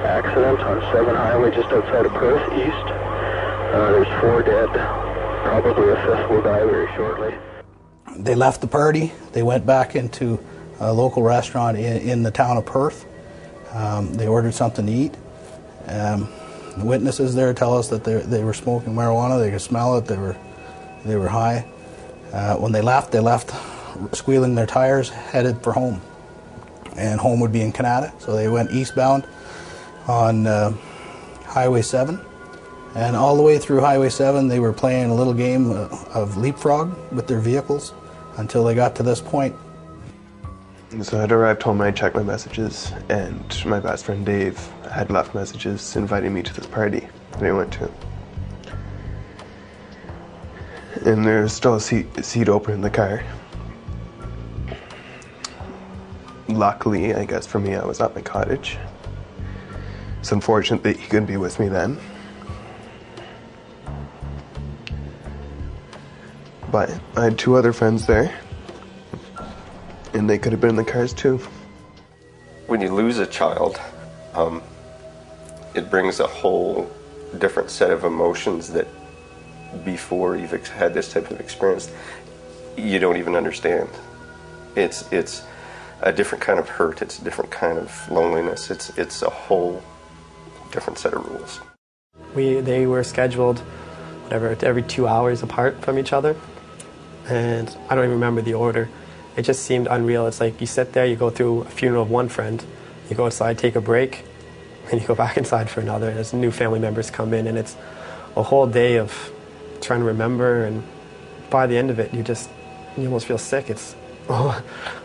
accident on 7 Highway just outside of Perth, east. There's 4 dead. Probably a 5th will die very shortly. They left the party. They went back into a local restaurant in the town of Perth. They ordered something to eat. The witnesses there tell us that they were smoking marijuana. They could smell it. They were high. When they left squealing their tires, headed for home. And home would be in Canada, so they went eastbound on Highway 7. And all the way through Highway 7, they were playing a little game of leapfrog with their vehicles until they got to this point. So I'd arrived home, I checked my messages, and my best friend Dave had left messages inviting me to this party that I went to. And there's still a seat open in the car. Luckily, I guess for me, I was at my cottage. It's unfortunate that he couldn't be with me then. But I had 2 other friends there, and they could have been in the cars too. When you lose a child, it brings a whole different set of emotions that before you've had this type of experience, you don't even understand. It's a different kind of hurt, it's a different kind of loneliness, it's a whole different set of rules. They were scheduled, every 2 hours apart from each other, and I don't even remember the order. It just seemed unreal. It's like you sit there, you go through a funeral of one friend, you go outside, take a break, and you go back inside for another, and as new family members come in, and it's a whole day of trying to remember, and by the end of it, you almost feel sick. It's, oh,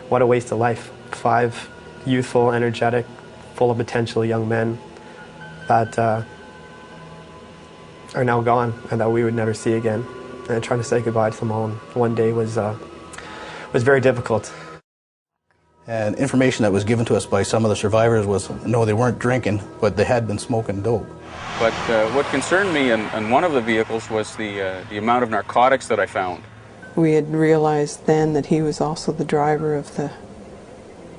what a waste of life. 5 youthful, energetic, full of potential young men that are now gone and that we would never see again. And trying to say goodbye to them all in one day was very difficult. And information that was given to us by some of the survivors was, no, they weren't drinking, but they had been smoking dope. But what concerned me in one of the vehicles was the amount of narcotics that I found. We had realized then that he was also the driver of the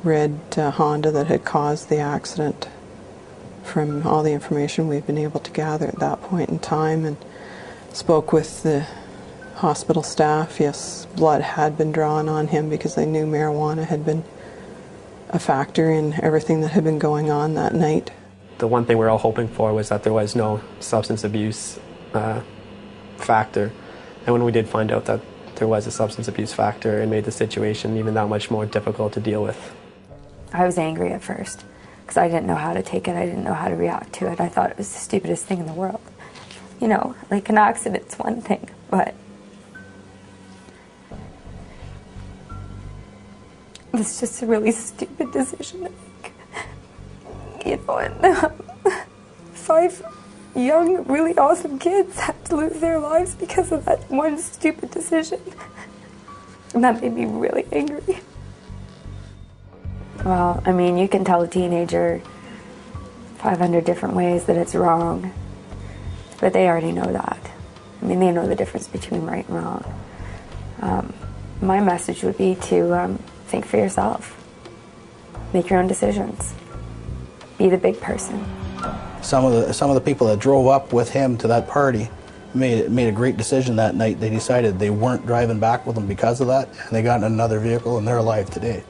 red Honda that had caused the accident from all the information we've been able to gather at that point in time, and spoke with the hospital staff. Yes, blood had been drawn on him because they knew marijuana had been a factor in everything that had been going on that night. The one thing we were all hoping for was that there was no substance abuse factor, and when we did find out that there was a substance abuse factor, it made the situation even that much more difficult to deal with. I was angry at first because I didn't know how to take it. I didn't know how to react to it. I thought it was the stupidest thing in the world. You know, like an accident's one thing, but it's just a really stupid decision to make. You know, and 5 young, really awesome kids had to lose their lives because of that one stupid decision. And that made me really angry. Well, I mean, you can tell a teenager 500 different ways that it's wrong, but they already know that. I mean, they know the difference between right and wrong. My message would be to think for yourself. Make your own decisions. Be the big person. Some of the people that drove up with him to that party made a great decision that night. They decided they weren't driving back with him because of that, and they got in another vehicle, and they're alive today.